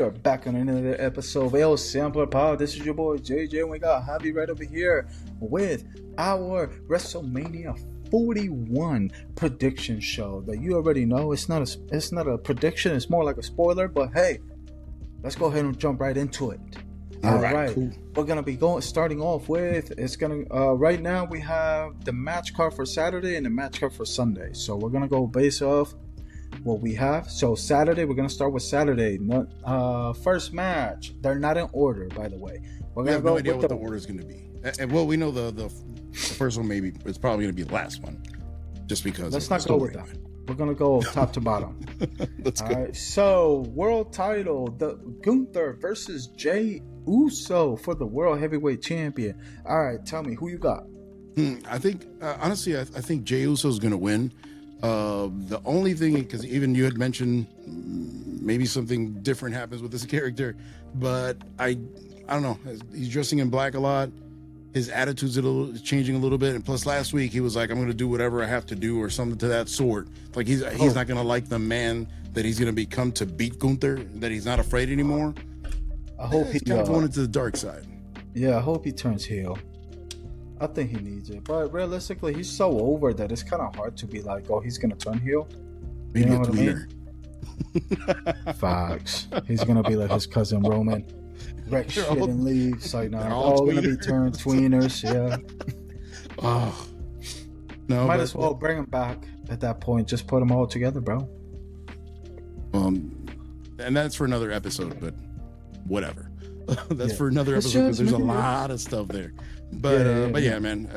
are back on another episode of El Sampler Pod. This is your boy JJ, and we got Javi right over here with our WrestleMania 41 prediction show that you already know. It's not a prediction, it's more like a spoiler, but hey, let's go ahead and jump right into it. All right. Cool. We're gonna be starting off with right now we have the match card for Saturday and the match card for Sunday. So we're gonna go based off what we have. So Saturday, we're gonna start with Saturday. First match. They're not in order, by the way. We have no idea what the order is going to be. And well, we know the first one maybe it's probably going to be the last one, just because. Let's not go with that. We're gonna go top to bottom. Let's go. All right. So world title: the Gunther versus Jey Uso for the World Heavyweight Champion. All right, tell me who you got. I think honestly, I think Jey Uso is going to win. The only thing, because even you had mentioned maybe something different happens with this character, but I don't know. He's dressing in black a lot. His attitude's changing a little bit. And plus, last week he was like, "I'm going to do whatever I have to do," or something to that sort. Like he's not going to like the man that he's going to become to beat Gunther. That he's not afraid anymore. I hope he's kind of going into the dark side. Yeah, I hope he turns heel. I think he needs it, but realistically, he's so over that it's kind of hard to be like, "Oh, he's gonna turn heel." Maybe you know what I mean? Facts. He's gonna be like his cousin Roman, wreck shit and leave. It's like, nah, all gonna be turned tweeners. Yeah. Oh no, might as well bring him back at that point. Just put them all together, bro. And that's for another episode, but whatever. That's for another episode because there's a lot of stuff there. But yeah, man.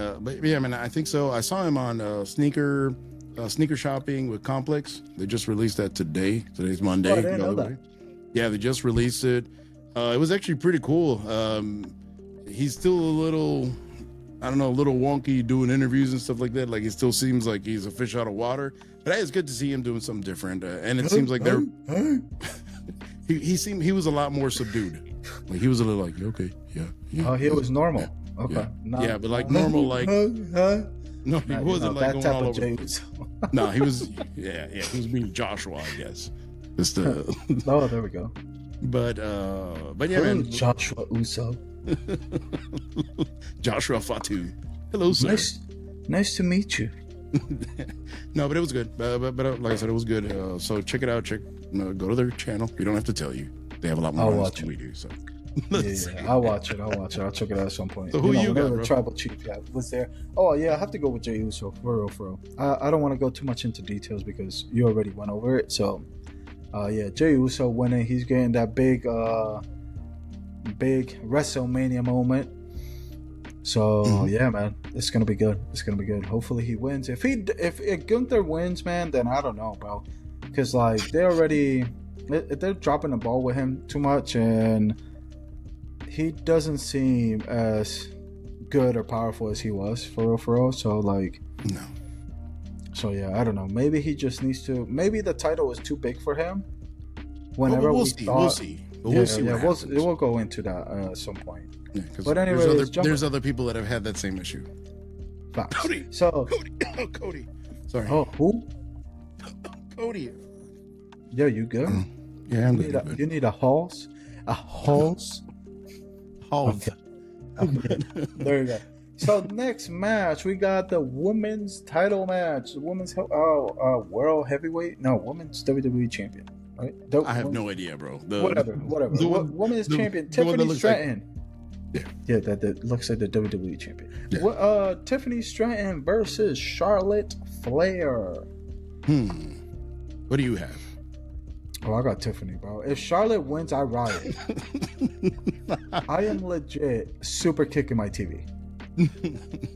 I think so. I saw him on sneaker shopping with Complex. They just released that today. Today's Monday. I didn't know that. Yeah, they just released it. It was actually pretty cool. He's still a little wonky doing interviews and stuff like that. Like, it still seems like he's a fish out of water. But hey, it's good to see him doing something different. And it seems like they're he was a lot more subdued. Like, he was a little like, okay, yeah. Oh, he was normal. Okay. Yeah, but like normal, like no, he wasn't like going all over. No, he was he was being Joshua, I guess. Just oh, there we go. But yeah, hello, man. Joshua Uso. Joshua Fatu. Hello, sir. Nice to meet you. No, but it was good. But like I said, it was good. So check it out. Go to their channel. We don't have to tell you. They have a lot more than we do. So yeah, I'll watch it. I'll check it out at some point. So who you got, bro? The tribal chief was there. Oh yeah, I have to go with Jey Uso for real. I don't want to go too much into details because you already went over it. So yeah, Jey Uso winning. He's getting that big WrestleMania moment. So yeah, man, it's gonna be good. Hopefully he wins. If Gunther wins, man, then I don't know, bro. Because like they're dropping the ball with him too much, and he doesn't seem as good or powerful as he was for real. So like, no. So yeah, I don't know. Maybe he just needs to. Maybe the title is too big for him. Whenever we'll see. We'll see. We'll go into that at some point. Yeah, but anyway, there's other people that have had that same issue. Facts. Cody. Cody. Sorry. Oh, who? Cody. Yeah, you good? Yeah, I'm good. You need a horse? A horse? Okay. There you go. So next match, we got the women's title match. The women's world heavyweight. No, women's WWE champion. Right? I have no idea, bro. Whatever. Women's champion Tiffany Stratton. Yeah, that looks like the WWE champion. Yeah. Tiffany Stratton versus Charlotte Flair. What do you have? Oh, I got Tiffany, bro. If Charlotte wins, I riot. I am legit super kicking my TV.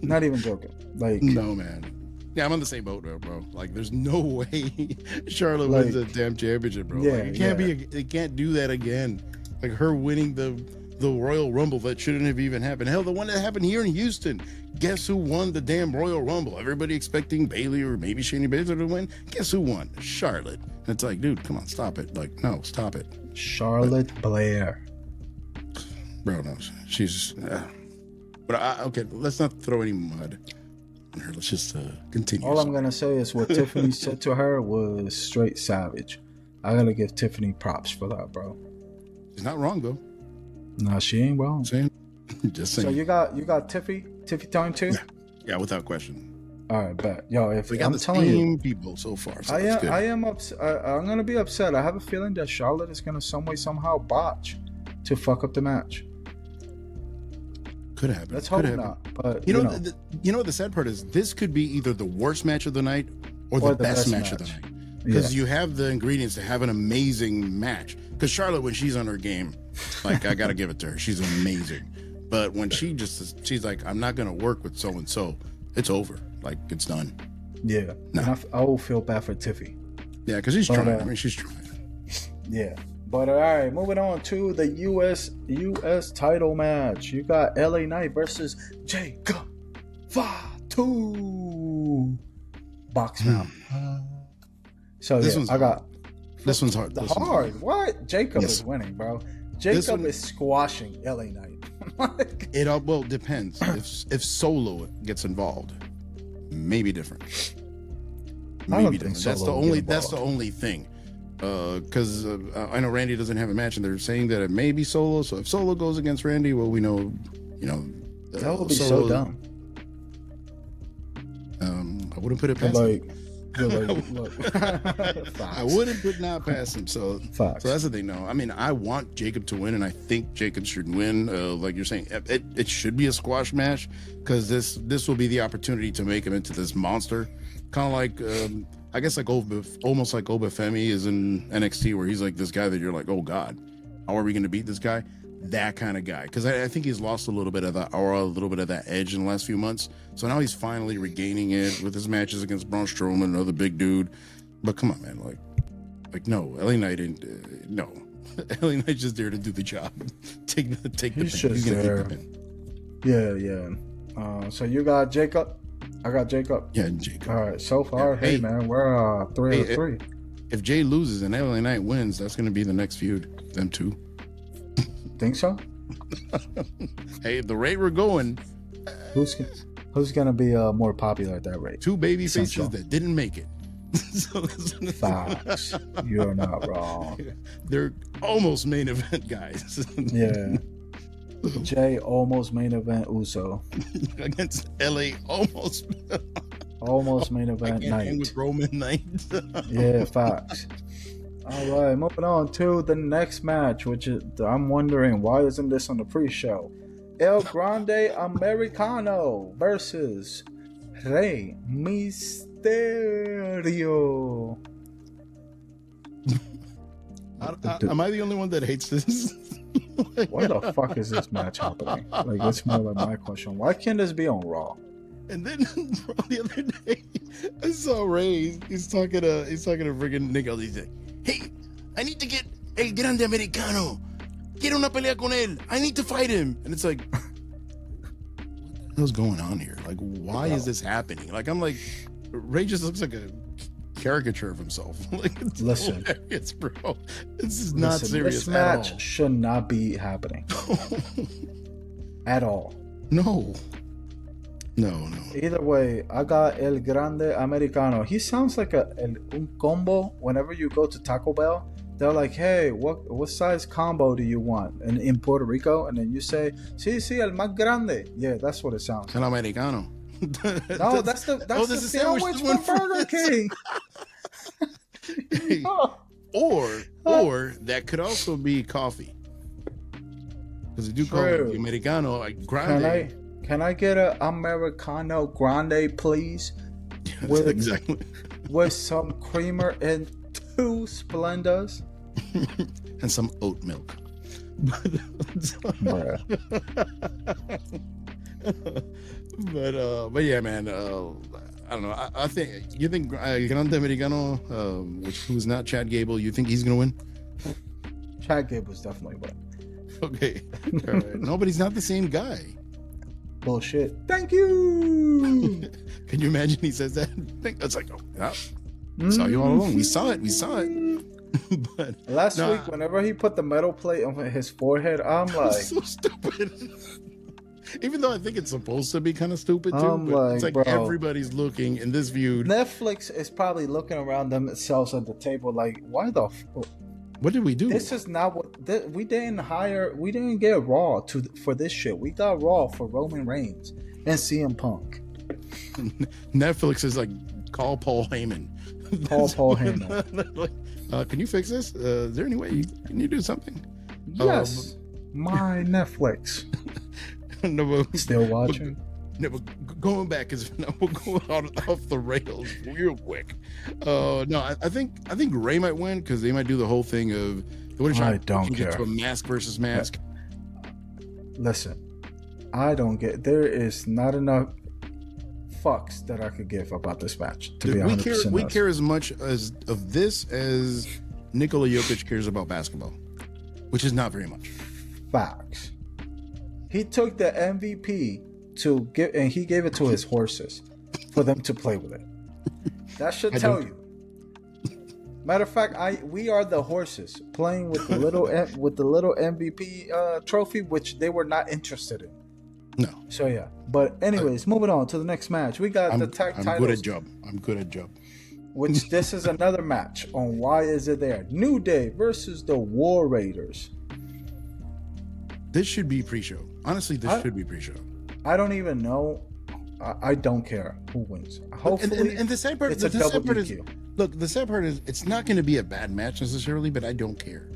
Not even joking. Like, no, man. Yeah, I'm on the same boat, bro. Like, there's no way Charlotte wins a damn championship, bro. Yeah, like, it can't do that again. Like, her winning the Royal Rumble, that shouldn't have even happened. Hell, the one that happened here in Houston. Guess who won the damn Royal Rumble? Everybody expecting Bayley or maybe Shayna Baszler to win. Guess who won? Charlotte. And it's like, dude, come on, stop it. Like, no, stop it. Charlotte Blair. Bro, no, she's. Okay, let's not throw any mud on her. Let's just continue. All I'm gonna say is what Tiffany said to her was straight savage. I gotta give Tiffany props for that, bro. He's not wrong though. No, she ain't wrong. Just saying. So you got Tiffy time too? Yeah, without question. All right, bet. Yo, if We got I'm the telling you, people so far. So I am upset. I'm gonna be upset. I have a feeling that Charlotte is gonna some way somehow botch to fuck up the match. Could happen. Let's hope not. But you know, you know what the sad part is? This could be either the worst match of the night or the best match of the night. Because you have the ingredients to have an amazing match. Because Charlotte, when she's on her game, like, I gotta give it to her. She's amazing. But when she's like, I'm not gonna work with so and so, it's over. Like, it's done. Yeah. No. And I will feel bad for Tiffy. Yeah, because she's trying. I mean, she's trying. Yeah. But all right, moving on to the US title match. You got LA Knight versus Jacob Fatu. Box now. So this one's hard. This one's hard. What? Jacob is winning, bro. Jacob is squashing LA Knight. It all depends. If Solo gets involved, maybe different. Maybe different. That's the only thing. Because I know Randy doesn't have a match, and they're saying that it may be Solo. So if Solo goes against Randy, well, we know, that would be Solo, so dumb. I wouldn't put it past him. Look. I wouldn't put not past him. So that's the thing. No, I mean, I want Jacob to win, and I think Jacob should win. Like you're saying, it should be a squash match, because this will be the opportunity to make him into this monster, kind of like. I guess like almost like Obafemi is in NXT, where he's like this guy that you're like, oh God, how are we going to beat this guy? That kind of guy. Because I think he's lost a little bit of that aura, a little bit of that edge in the last few months. So now he's finally regaining it with his matches against Braun Strowman, another big dude. But come on, man, like no, LA Knight ain't no. LA Knight's just there to do the job. take the he's just there. Yeah. So you got Jacob. I got Jacob. Yeah, Jacob. All right. So far, hey man, we're 3 of 3. If Jay loses and LA Knight wins, that's going to be the next feud. Them two. Think so? Hey, the rate we're going. Who's going to be more popular at that rate? Two baby faces that didn't make it. Facts. You're not wrong. They're almost main event guys. Yeah. Jay almost main event Uso against LA almost main event Knight with Roman Knight. Yeah, facts. All right, moving on to the next match, which is, I'm wondering, why isn't this on the pre-show? El Grande Americano versus Rey Mysterio. Am I the only one that hates this? Why the fuck is this match happening? Like, that's more like my question. Why can't this be on Raw? And then the other day, I saw Ray. He's talking to friggin' Nick. He's like, "Hey, I need to get El Grande Americano. Quiero una pelea con él. I need to fight him." And it's like, what the hell's going on here? Like, why is this happening? Like, I'm like, Ray just looks like a caricature of himself. Like, listen, hilarious, bro. This is not serious. This match should not be happening at all. No. Either way, I got El Grande Americano. He sounds like un combo. Whenever you go to Taco Bell, they're like, "Hey, what size combo do you want?" And in Puerto Rico, and then you say, "Sí, el más grande." Yeah, that's what it sounds. El Americano. No, that's the sandwich from Burger King. Or that could also be coffee, because they do call it the Americano, like grande. Can I get a Americano grande, please? Exactly. With some creamer and 2 Splendas and some oat milk. But yeah, man. I don't know. I think you think Grande Americano, who's not Chad Gable, you think he's gonna win? Chad Gable's definitely win. Okay. All right. No, but he's not the same guy. Bullshit. Thank you. Can you imagine he says that? It's like, oh, yeah. Saw you all along. We saw it. But last week, whenever he put the metal plate on his forehead, I'm like, so stupid. Even though I think it's supposed to be kind of stupid too, but like, it's like, bro, everybody's looking in this view. Netflix is probably looking around themselves at the table like, why the What did we do? This is not what we didn't hire. We didn't get Raw for this shit. We got Raw for Roman Reigns and CM Punk. Netflix is like, call Paul Heyman. Paul Heyman. Can you fix this? Is there any way can you do something? Yes, my Netflix. No, still watching. No, but going back, because we'll go off the rails real quick. No, I think Ray might win because they might do the whole thing of I don't care. To a mask versus mask. Listen, I don't get. There is not enough fucks that I could give about this match. To be 100%, we care as much as of this as Nikola Jokic cares about basketball, which is not very much. Facts. He took the MVP and he gave it to his horses for them to play with it. That should tell you. Matter of fact, we are the horses playing with the little MVP trophy, which they were not interested in. No. So yeah, but anyways, moving on to the next match. We got the tag titles. I'm good at job. Which this is another match on Why Is It There? New Day versus the War Raiders. This should be pre-show. Honestly, this should be pre-show. I don't even know. I don't care who wins. Hopefully, and the sad part, it's a double DQ. Look, the sad part is it's not going to be a bad match necessarily, but I don't care.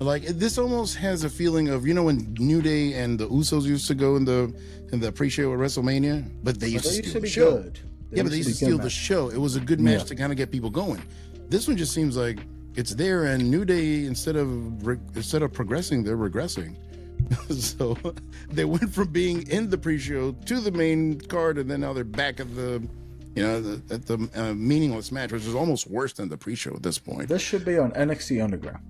Like, this almost has a feeling of, when New Day and the Usos used to go in the pre-show at WrestleMania, but they used to steal the show. Good. But they used to steal the show. It was a good match to kind of get people going. This one just seems like it's there, and New Day instead of progressing, they're regressing. So they went from being in the pre-show to the main card, and then now they're back at the meaningless match, which is almost worse than the pre-show at this point. This should be on NXT Underground.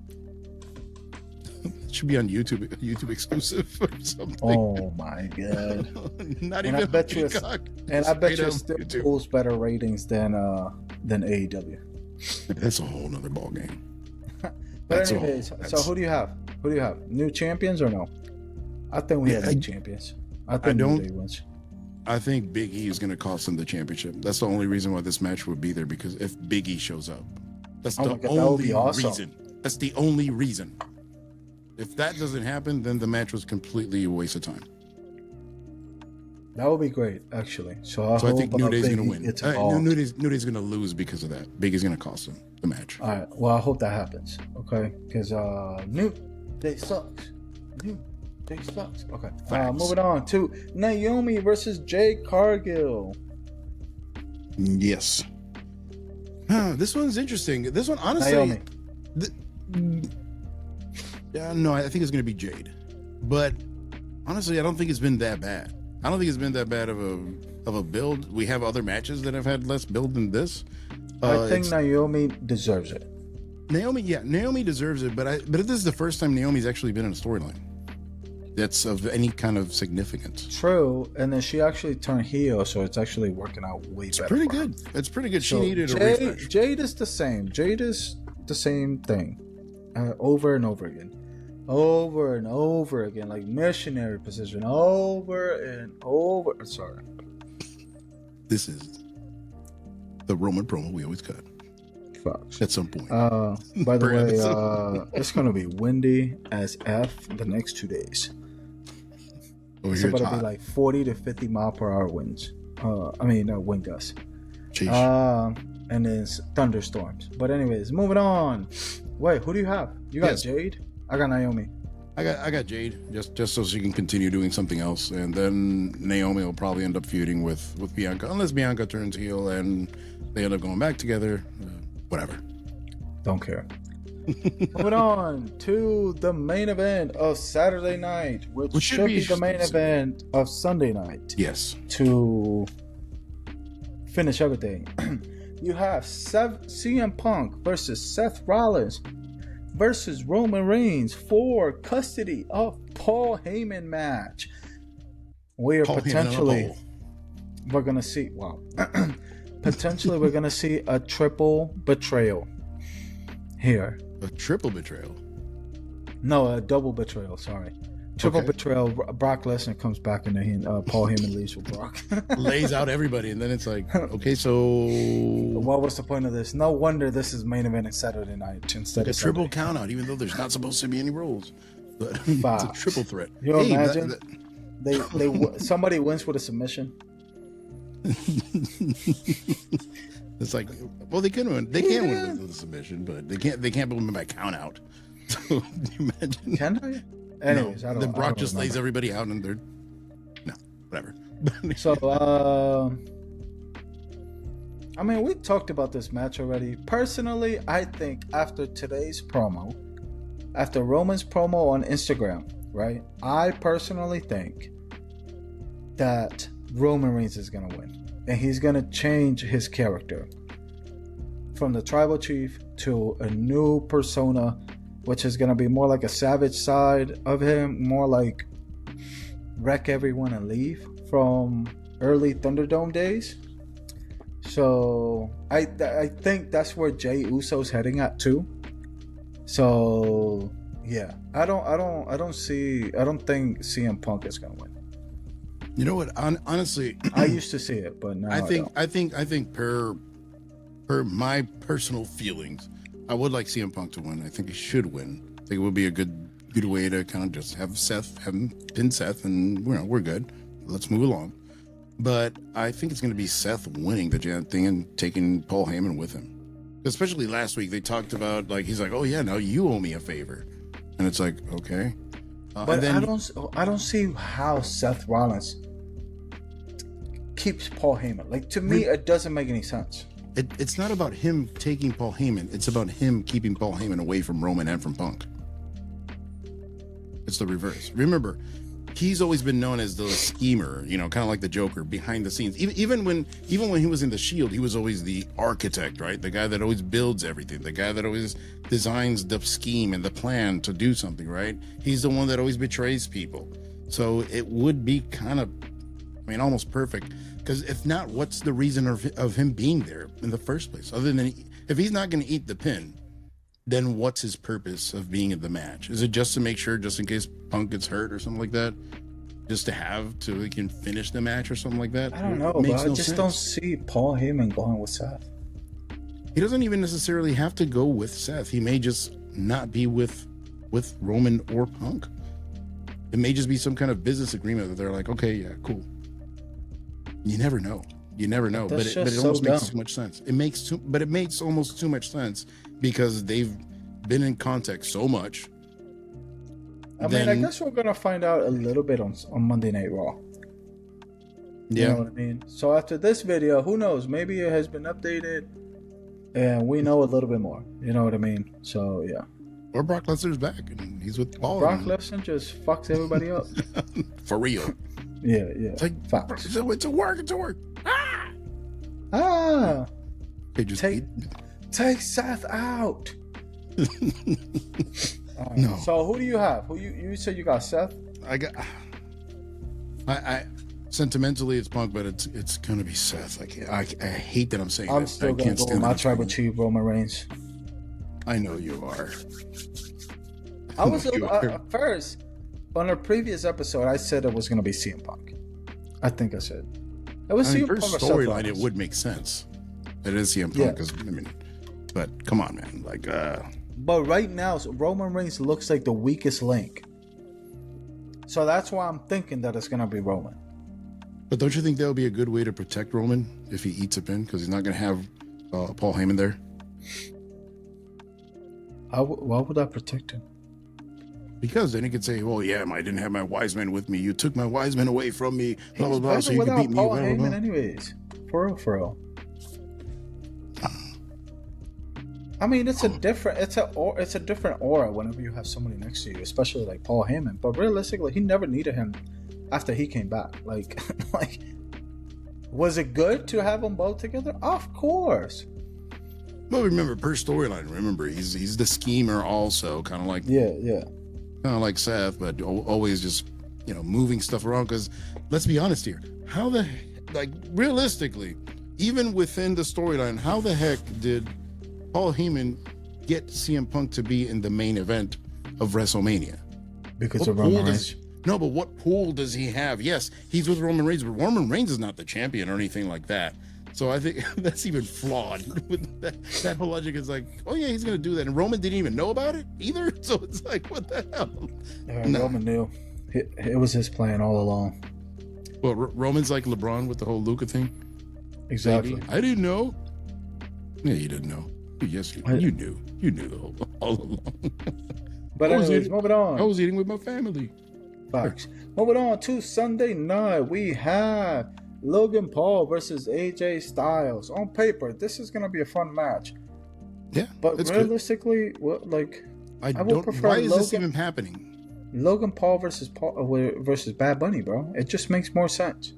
It should be on YouTube exclusive or something. Oh my god! Not even. I bet you it still pulls better ratings than AEW. That's a whole nother ball game. But anyways, so who do you have? New champions or no? I think we have new champions. I think New Day wins. I think Big E is going to cost him the championship. That's the only reason why this match would be there, because if Big E shows up, that's the only reason. That's the only reason. If that doesn't happen, then the match was completely a waste of time. That would be great, actually. So I think New Day's going to win. New Day's going to lose because of that. Big E's going to cost him the match. All right. Well, I hope that happens. Okay, because New Day sucks. New Day sucks. Okay. Moving on to Naomi versus Jade Cargill. Yes. This one's interesting. This one, honestly, Naomi. No, I think it's going to be Jade. But honestly, I don't think it's been that bad. I don't think it's been that bad of a build. We have other matches that have had less build than this. I think Naomi deserves it. Naomi deserves it. But this is the first time Naomi's actually been in a storyline that's of any kind of significance. True, and then she actually turned heel, so it's actually working out way better. It's pretty good. It's pretty good. So she needed a refresh. Jade is the same. Jade is the same thing, over and over again. Over and over again, like missionary position, over and over. Sorry. This is the Roman promo we always cut. Fox. At some point. By the way, it's going to be windy as F the next 2 days. It's going to be like 40 to 50 mile per hour winds. Wind gusts. And then thunderstorms. But anyways, moving on. Wait, who do you have? You got Jade? I got Naomi. I got Jade just so she can continue doing something else, and then Naomi will probably end up feuding with Bianca, unless Bianca turns heel and they end up going back together. Whatever. Don't care. Moving on to the main event of Saturday night, which should be the main event of Sunday night. Yes. To finish everything, you have CM Punk versus Seth Rollins versus Roman Reigns for custody of Paul Heyman match. We're gonna see potentially we're gonna see a triple betrayal here. A triple betrayal? No, a double betrayal, sorry. Triple betrayal. Brock Lesnar comes back and then Paul Heyman leaves with Brock. Lays out everybody, and then it's like, okay, so what was the point of this? No wonder this is main event Saturday night instead like of a triple Sunday. count out, even though there's not supposed to be any rules. But it's a triple threat. You imagine somebody wins with a submission. It's like, well, they can win. They can win with a submission, but they can't win by count out. So can you imagine? Can they? Anyways, no. Then Brock just lays everybody out, and they're whatever. So, I mean, we talked about this match already. Personally, I think after today's promo, after Roman's promo on Instagram, right? I personally think that Roman Reigns is gonna win, and he's gonna change his character from the tribal chief to a new persona, which is going to be more like a savage side of him, more like wreck everyone and leave from early Thunderdome days. So I think that's where Jey Uso's heading at too. So yeah, I don't think CM Punk is going to win. You know what? Honestly, I used to see it, but now I think per my personal feelings, I would like CM Punk to win. I think he should win. I think it would be a good way to kind of just have him pin Seth, and we're good. Let's move along. But I think it's going to be Seth winning the damn thing and taking Paul Heyman with him. Especially last week, they talked about he's like, oh yeah, now you owe me a favor, and it's like, okay. But then, I don't see how Seth Rollins keeps Paul Heyman. Like, to me, it doesn't make any sense. It's not about him taking Paul Heyman. It's about him keeping Paul Heyman away from Roman and from Punk. It's the reverse. Remember, he's always been known as the schemer, kind of like the Joker behind the scenes. Even when he was in the Shield, he was always the architect, right? The guy that always builds everything, the guy that always designs the scheme and the plan to do something, right? He's the one that always betrays people. So it would be kind of, almost perfect. Because if not, what's the reason of him being there in the first place? Other than if he's not going to eat the pin, then what's his purpose of being in the match? Is it just to make sure, just in case Punk gets hurt or something like that? Just to have so he can finish the match or something like that? I don't know, but I just don't see Paul Heyman going with Seth. He doesn't even necessarily have to go with Seth. He may just not be with Roman or Punk. It may just be some kind of business agreement that they're like, okay, yeah, cool. You never know. But it almost makes too much sense. It makes almost too much sense because they've been in contact so much. I guess we're gonna find out a little bit on Monday Night Raw. You know what I mean? So after this video, who knows? Maybe it has been updated, and we know a little bit more. You know what I mean? So yeah. Or Brock Lesnar's back and he's with Bálor. Brock Lesnar just fucks everybody up. For real. Yeah. It's like, facts. It's a work. They just take Seth out. No. So who do you have? Who you said you got Seth? I sentimentally it's Punk, but it's gonna be Seth. I hate that I'm saying I'm that. still gonna go with my tribal chief, Roman Reigns. I know you are. I was at first on a previous episode. I said it was gonna be CM Punk. I think I said it was CM Punk. For storyline, it would make sense. It is CM Punk, because but come on, man. But right now, Roman Reigns looks like the weakest link. So that's why I'm thinking that it's gonna be Roman. But don't you think that would be a good way to protect Roman if he eats a pin? Because he's not gonna have Paul Heyman there. Why would I protect him? Because then he could say, "Well, yeah, I didn't have my wise men with me. You took my wise men away from me. Blah blah blah. So you could beat me." Paul Heyman, anyways. For real. It's a different aura whenever you have somebody next to you, especially like Paul Heyman. But realistically, he never needed him after he came back. Like, was it good to have them both together? Of course. Well, remember, per storyline, he's the schemer also, kind of like kind of like Seth, but always just moving stuff around. Because let's be honest here, realistically, even within the storyline, how the heck did Paul Heyman get CM Punk to be in the main event of WrestleMania? Because of Roman Reigns. No, but what pull does he have? Yes, he's with Roman Reigns, but Roman Reigns is not the champion or anything like that. So I think that's even flawed. With that whole logic is like, oh yeah, he's gonna do that, and Roman didn't even know about it either. So it's like, what the hell? Roman knew. It was his plan all along. Well, Roman's like LeBron with the whole Luka thing. Exactly. Maybe. I didn't know. Yeah, you didn't know. Yes, you knew. You knew the whole all along. But anyways, moving on. I was eating with my family. Facts. Moving on to Sunday night, we have Logan Paul versus AJ Styles. On paper, this is gonna be a fun match. Yeah, but realistically, I would prefer. Why is this even happening? Logan Paul versus Bad Bunny, bro. It just makes more sense.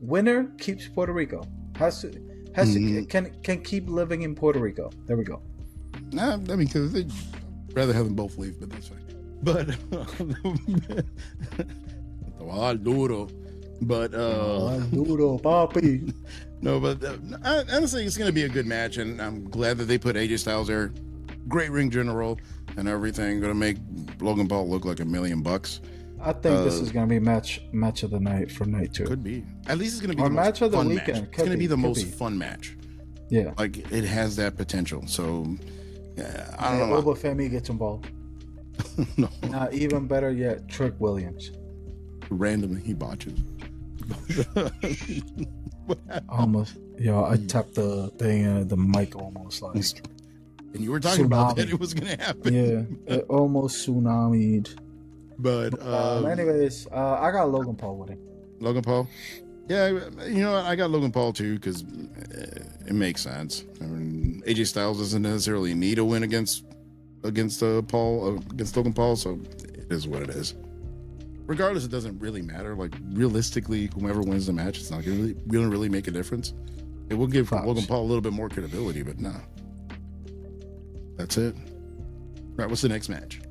Winner keeps Puerto Rico. Can keep living in Puerto Rico. There we go. Nah, I mean, because they'd rather have them both leave, but that's fine. But duro. But duro, papi. No, but honestly, it's gonna be a good match, and I'm glad that they put AJ Styles there. Great ring general and everything. Gonna make Logan Paul look like $1 million. I think this is gonna be match of the night for night 2. Could be. At least it's gonna be or the match most of the fun weekend. Match. It's gonna be the most fun match. Yeah, like it has that potential. So I don't know. Obafemi gets involved. No. Even better yet, Trick Williams. Randomly, he botches. Almost, I tapped the thing, the mic almost like. And you were talking about that it was gonna happen. Yeah, it almost tsunami'd. But anyways, I got Logan Paul winning. Logan Paul. Yeah, you know what? I got Logan Paul too because it makes sense. I mean, AJ Styles doesn't necessarily need a win against Logan Paul, so it is what it is. Regardless, it doesn't really matter. Like realistically, whoever wins the match, it's not gonna really make a difference. It will give Logan Paul a little bit more credibility, but no. That's it. Right, what's the next match?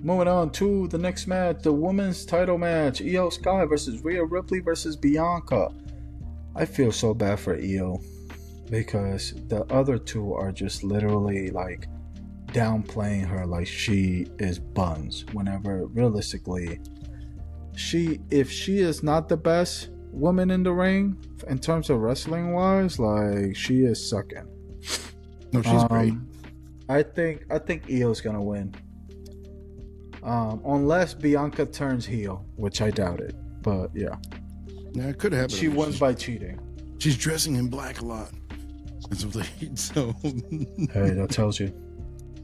Moving on to the next match, the women's title match, Io Sky versus Rhea Ripley versus Bianca. I feel so bad for Io because the other two are just literally like downplaying her like she is buns, whenever realistically if she is not the best woman in the ring in terms of wrestling wise, like she is sucking. No, she's great. I think Io's gonna win. Unless Bianca turns heel, which I doubt it. But yeah. Yeah, it could happen. She wins by cheating. She's dressing in black a lot. So hey, that tells you.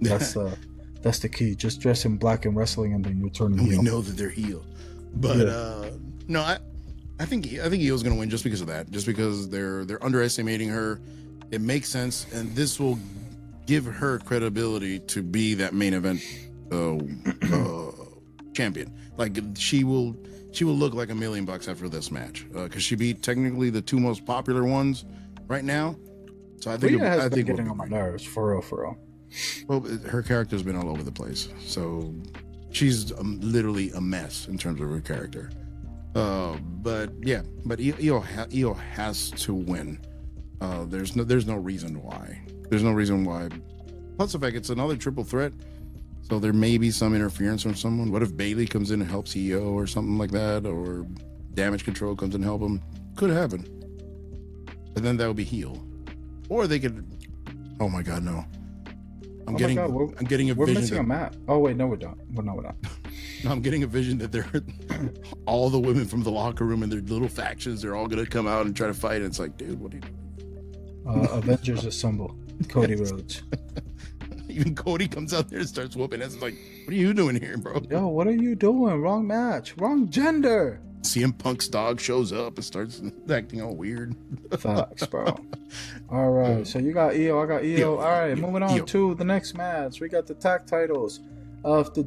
That's the key. Just dress in black in wrestling and then you're turning heel. We know that they're heel. But no, I think Io's gonna win just because of that. Just because they're underestimating her. It makes sense, and this will give her credibility to be that main event champion. Like she will look like $1 million after this match because she beat technically the two most popular ones right now. So I think Rhea has been getting on my nerves for real. Well, her character's been all over the place, so she's literally a mess in terms of her character. But Io has to win. There's no reason why. There's no reason why. Plus the fact it's another triple threat. So there may be some interference from someone. What if Bayley comes in and helps EO or something like that? Or Damage Control comes in and help him? Could happen. But then that would be heel. Or they could... Oh my God, no. I'm getting a vision. We're missing a map. Oh wait, no we're not. We're not. No, I'm getting a vision that they're all the women from the locker room and their little factions, they're all going to come out and try to fight. And it's like, dude, what are you doing? Avengers Assemble. Cody Rhodes. Even Cody comes out there and starts whooping us. It's like, what are you doing here, bro? Yo, what are you doing? Wrong match. Wrong gender. CM Punk's dog shows up and starts acting all weird. Facts, bro. All right, so you got Io, I got Io. All right, moving on to the next match. We got the tag titles of the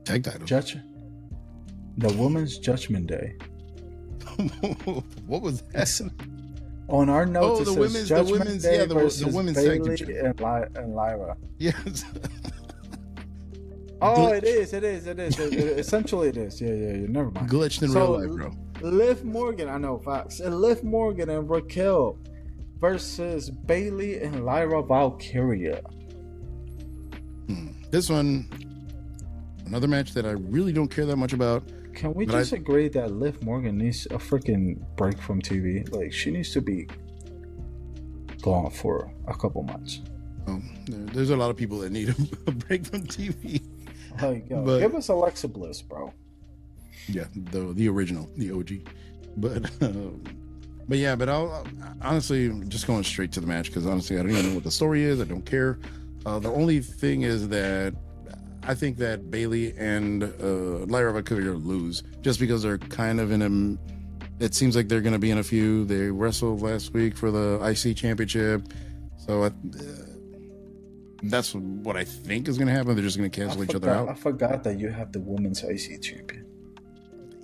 tag titles. The Women's Judgment Day. What was that? On our notes, the women's Day versus the women's Bayley and Lyra. Yes. Oh, it is. Essentially, it is. Yeah. Never mind. Glitched in real life, bro. Liv Morgan, I know facts. And Liv Morgan and Raquel versus Bayley and Lyra Valkyria. This one, Another match that I really don't care that much about. Can we just agree that Liv Morgan needs a freaking break from TV? Like, she needs to be gone for a couple months. There's a lot of people that need a break from TV. Like, yo, give us Alexa Bliss, bro. Yeah, the original, the OG. But I'll honestly just going straight to the match because honestly I don't even know what the story is. I don't care. The only thing is that I think that Bayley and Lyra Valkyria are going to lose just because they're kind of in a. It seems like they're going to be in a feud. They wrestled last week for the IC championship, so that's what I think is going to happen. They're just going to cancel each other out. I forgot that you have the women's IC champion.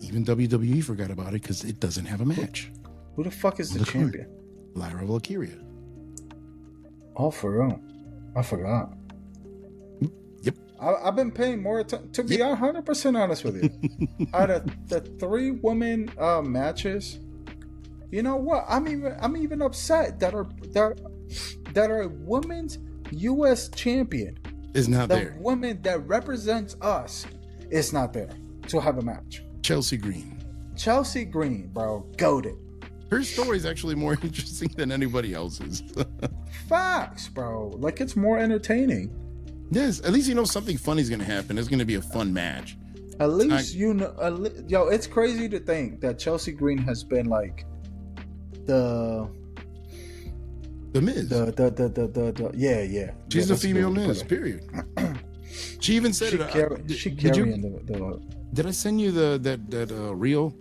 Even WWE forgot about it because it doesn't have a match. Who the fuck is the champion? Lyra Valkyria. Oh, for real? I forgot. Yep. I've been paying more attention. To be 100% honest with you, out of the 3 women matches, you know what? I'm even upset that our women's U.S. champion is not there. The woman that represents us is not there to have a match. Chelsea Green, bro, goated. Her story is actually more interesting than anybody else's. Facts, bro. Like, it's more entertaining. Yes, at least you know something funny is going to happen. It's going to be a fun match. At least you know. Yo, it's crazy to think that Chelsea Green has been like the Miz. Yeah. She's the female Miz. Period. She even said Did I send you that reel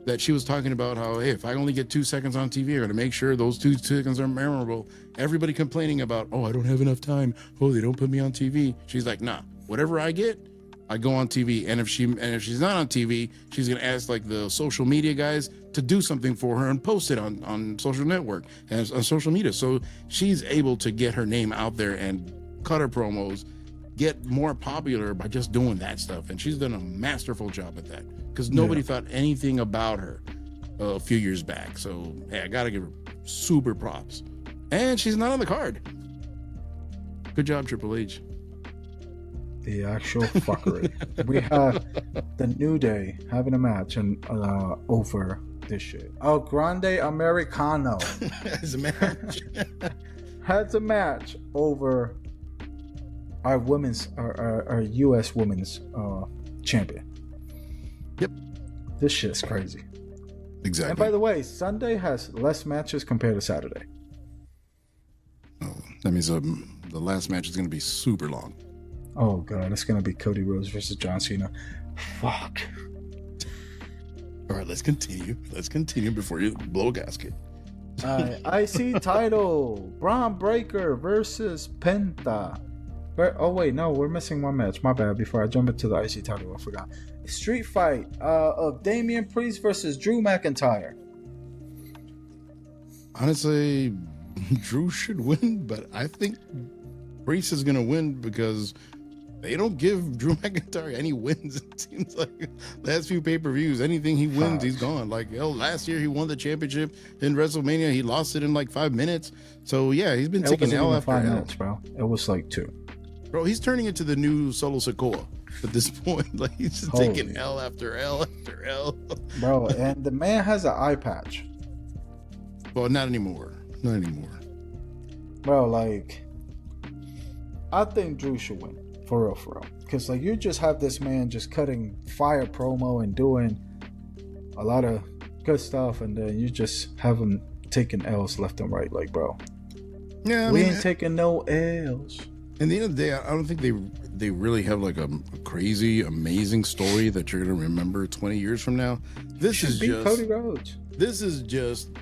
that she was talking about how, hey, if I only get 2 seconds on TV, I'm going to make sure those 2 seconds are memorable. Everybody complaining about, oh, I don't have enough time. Oh, they don't put me on TV. She's like, nah, whatever I get, I go on TV. And if she's not on TV, she's going to ask like the social media guys to do something for her and post it on social network and on social media. So she's able to get her name out there and cut her promos, get more popular by just doing that stuff. And she's done a masterful job at that because nobody thought anything about her a few years back. So, hey, I got to give her super props. And she's not on the card. Good job, Triple H. The actual fuckery. We have the New Day having a match and over this shit. El Grande Americano has a match. Has a match over our U.S. women's champion. Yep. This shit's crazy. Exactly. And by the way, Sunday has less matches compared to Saturday. Oh, that means the last match is going to be super long. Oh, God. It's going to be Cody Rhodes versus John Cena. Fuck. All right, let's continue. Let's continue before you blow a gasket. IC title. Bron Breakker versus Penta. Oh, wait. No, we're missing one match. My bad. Before I jump into the IC title, I forgot. Street fight of Damian Priest versus Drew McIntyre. Honestly, Drew should win, but I think Priest is going to win because they don't give Drew McIntyre any wins. It seems like last few pay-per-views, anything he wins, he's gone. Like, last year he won the championship in WrestleMania. He lost it in like 5 minutes. So, yeah, he's been taking L after 5 L. minutes, bro. It was like 2. Bro, he's turning into the new Solo Sikoa at this point. Like, he's just taking L after L after L. Bro, and the man has an eye patch. Well, not anymore. Not anymore. Bro, like, I think Drew should win. For real. Because, like, you just have this man just cutting fire promo and doing a lot of good stuff, and then you just have him taking L's left and right. Like, bro. Yeah, we ain't taking no L's. At the end of the day, I don't think they really have like a crazy, amazing story that you're gonna remember 20 years from now. This is just Cody Rhodes. This is just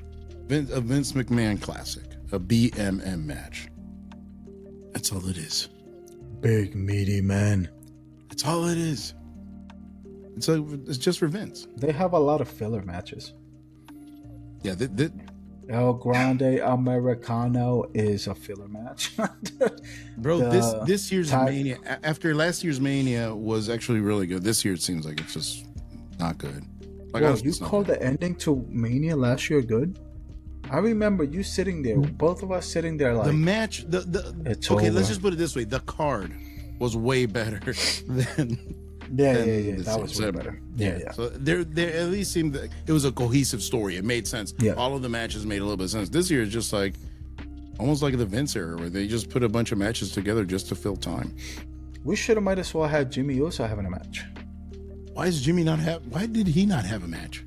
a Vince McMahon classic, a BMM match. That's all it is. Big meaty man. That's all it is. It's just for Vince. They have a lot of filler matches. Yeah, El Grande Americano is a filler match. Bro, this year's Mania, after last year's Mania was actually really good. This year it seems like it's just not good. Like, whoa, you called the ending to Mania last year good? I remember you sitting there, both of us sitting there like... The match, okay, let's just put it this way. The card was way better than Yeah. That was way better. Yeah. So there at least seemed that it was a cohesive story. It made sense. Yeah. All of the matches made a little bit of sense. This year is just like almost like the Vince era, where they just put a bunch of matches together just to fill time. We should have might as well had Jimmy Uso having a match. Why did he not have a match?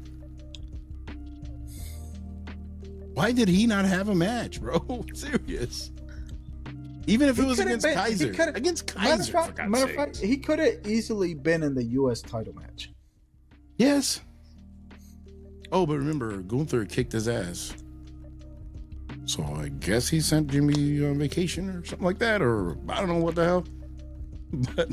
Why did he not have a match, bro? Serious. Even if it was against Kaiser. Against Kaiser, matter of fact, he could have easily been in the U.S. title match. Yes. Oh, but remember, Gunther kicked his ass. So I guess he sent Jimmy on vacation or something like that, or I don't know what the hell. But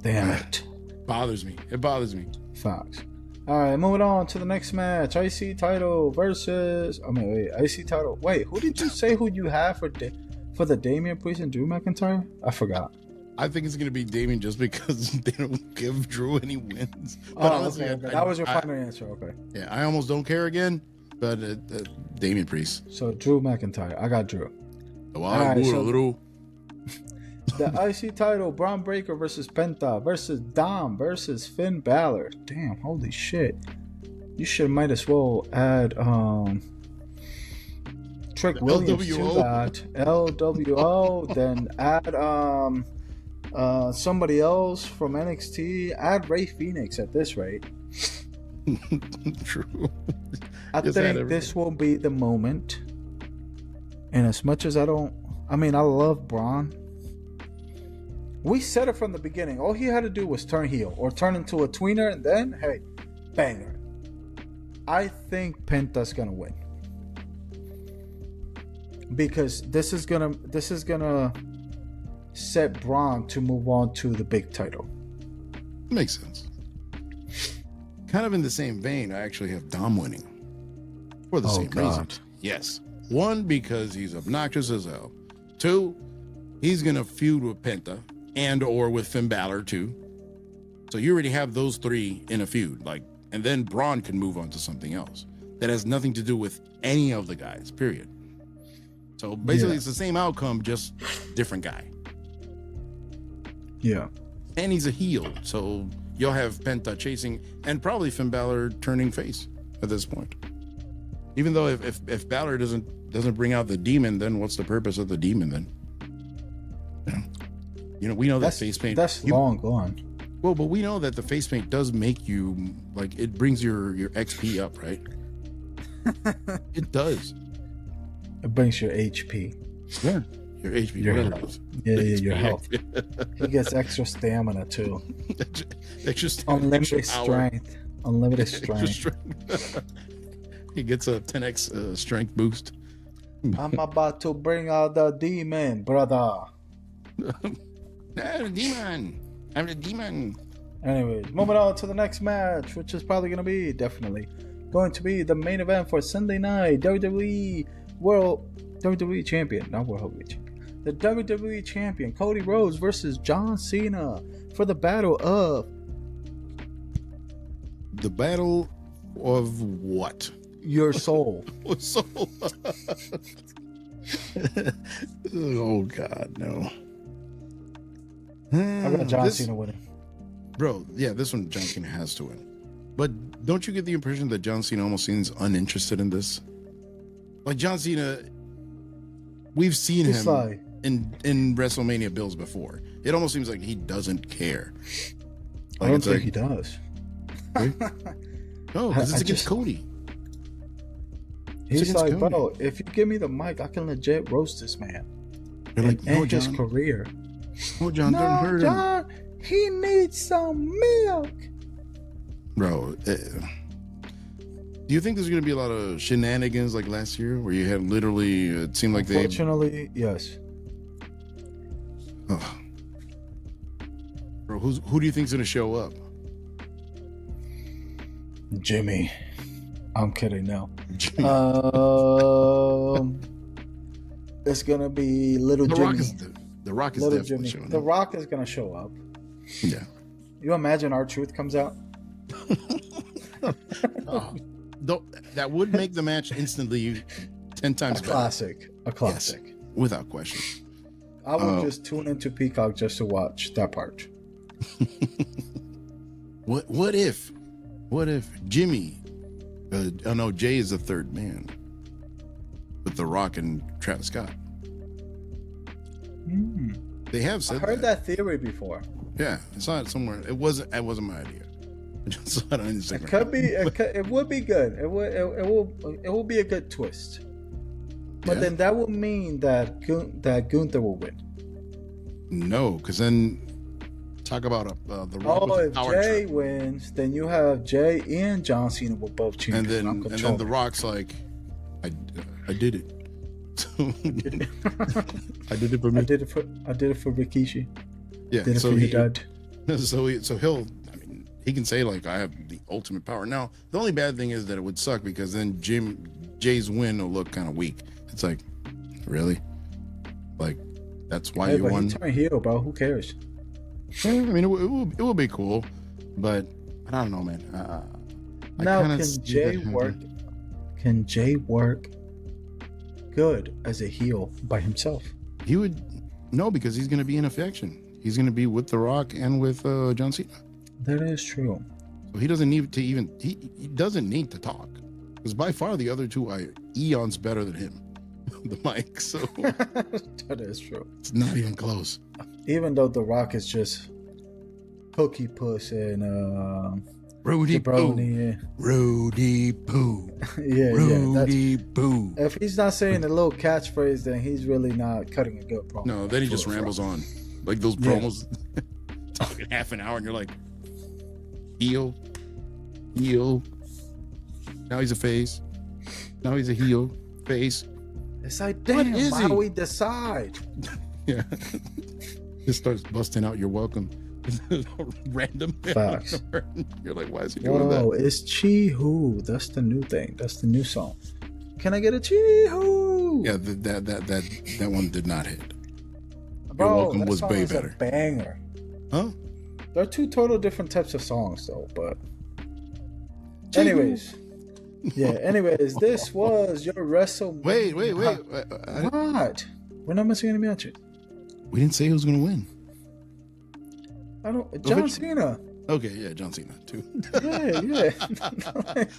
damn it. Bothers me. It bothers me. Facts. All right, moving on to the next match. IC title versus... IC title. Wait, who did you say who you have for the Damian Priest and Drew McIntyre? I forgot. I think it's going to be Damian just because they don't give Drew any wins. But honestly, okay. That was your primary answer. Okay. Yeah, I almost don't care again, but Damian Priest. So Drew McIntyre. I got Drew. The IC title, Bron Breakker versus Penta versus Dom versus Finn Bálor. Damn, holy shit. You might as well add Trick Williams to that. LWO. Then add somebody else from NXT. Add Ray Phoenix at this rate. True. I think this will be the moment. And as much as I love Bron. We said it from the beginning. All he had to do was turn heel or turn into a tweener, and then, hey, banger. I think Penta's gonna win because this is gonna set Bron to move on to the big title. Makes sense. Kind of in the same vein, I actually have Dom winning for the same reason. Yes. One, because he's obnoxious as hell. Two, he's gonna feud with Penta. And or with Finn Bálor too. So you already have those three in a feud, and then Bron can move on to something else that has nothing to do with any of the guys, period. So basically it's the same outcome, just different guy. Yeah. And he's a heel, so you'll have Penta chasing and probably Finn Bálor turning face at this point. Even though if Bálor doesn't bring out the demon, then what's the purpose of the demon then? We know that face paint. That's long gone. Well, but we know that the face paint does make you it brings your XP up, right? It does. It brings your HP. Yeah, your HP. Your health. Your health. He gets extra stamina too. extra stamina. Unlimited strength. Unlimited strength. He gets a 10x strength boost. I'm about to bring out the demon, brother. I'm the demon. Anyways, moving on to the next match, which is probably going to be the main event for Sunday night. WWE Champion, not World Heavyweight Champion. The WWE Champion, Cody Rhodes versus John Cena for the battle of what? Your soul. Soul. Oh God, no. I got John Cena winning. Bro, yeah, this one John Cena has to win. But don't you get the impression that John Cena almost seems uninterested in this? Like John Cena, we've seen him in WrestleMania bills before. It almost seems like he doesn't care. I don't think he does. Really? No, because it's against Cody. He's like, Cody. Bro, if you give me the mic, I can legit roast this man. You're like, no, end his career. Oh, John, don't hurt him. He needs some milk. Bro, do you think there's going to be a lot of shenanigans like last year where you had literally, it seemed like Unfortunately, yes. Oh. Bro, who do you think's going to show up? Jimmy. I'm kidding, no. It's going to be Little Jimmy. The Rock is definitely showing up. The Rock is going to show up. Yeah. You imagine R-Truth comes out? That would make the match instantly 10 times better. A classic. Yes, without question. I would just tune into Peacock just to watch that part. What if Jimmy? Oh no, Jay is the third man with The Rock and Travis Scott. They have said I heard that theory before. Yeah, I saw it somewhere. It wasn't my idea. I just saw it on Instagram. It could be. It would be good. It will be a good twist. But then that would mean that Gunther will win. No, because then talk about The Rock. Oh, if Jay wins, then you have Jay and John Cena will both champions. And then The Rock's like, I did it. I did it for me. I did it for Rikishi. Yeah. Did it for your dad. So he'll. I mean, he can say like, I have the ultimate power. Now, the only bad thing is that it would suck because then Jay's win will look kind of weak. It's like, really? Like, that's why you won? He turned heel, bro. Who cares? I mean, it will be cool, but I don't know, man. Now, can Jay work? Can Jay work good as a heel by himself? He would no, because he's going to be in a faction. He's going to be with The Rock and with John Cena. That is true. So he doesn't need to even. He doesn't need to talk because by far the other two are eons better than him. The mic, so that is true. It's not even close. Even though The Rock is just hooky puss and Rudy Poo. Rudy Poo. Rudy Poo. If he's not saying a little catchphrase, then he's really not cutting a good promo. No, then he just rambles on. Like those promos talking half an hour and you're like, heel. Now he's a face. Now he's a heel. Face. It's like, damn, how do we decide? Yeah. Just starts busting out, you're welcome. Random. Facts. You're like, why is he doing that? Oh, it's Chi-Hoo. That's the new thing. That's the new song. Can I get a Chi-Hoo? Yeah, that one did not hit. Bro, You're welcome that was song way is better. A banger. Huh? They're two total different types of songs, though. But, anyways. Yeah, anyways, this was your WrestleMania. Wait. What? We're not missing any matches. We didn't say who's going to win. John Cena. Okay, yeah, John Cena, too. Yeah.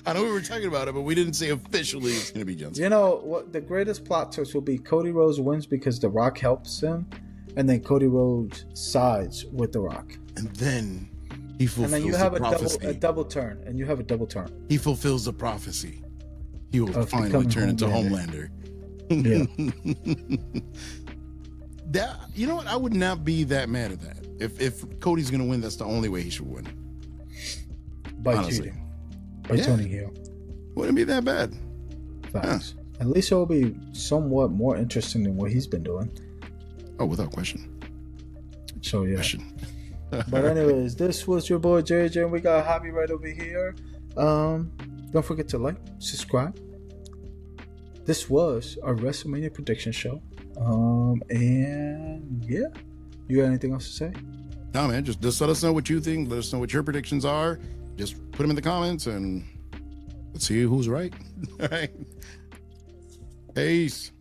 I know we were talking about it, but we didn't say officially it's going to be John Cena. You know, what the greatest plot twist will be Cody Rhodes wins because The Rock helps him, and then Cody Rhodes sides with The Rock. And then he fulfills and then you have a double turn, and you have a double turn. He fulfills the prophecy. He will finally turn into Homelander. Yeah. That, you know what? I would not be that mad at that. If Cody's gonna win, that's the only way he should win. By cheating. By turning heel. Wouldn't be that bad. Facts. At least it will be somewhat more interesting than what he's been doing. Oh, without question. So yeah. But anyways, this was your boy JJ, and we got Javi right over here. Don't forget to like, subscribe. This was our WrestleMania prediction show. And yeah, you got anything else to say? No, man, just let us know what you think. Let us know what your predictions are. Just put them in the comments and let's see who's right. All right. Peace.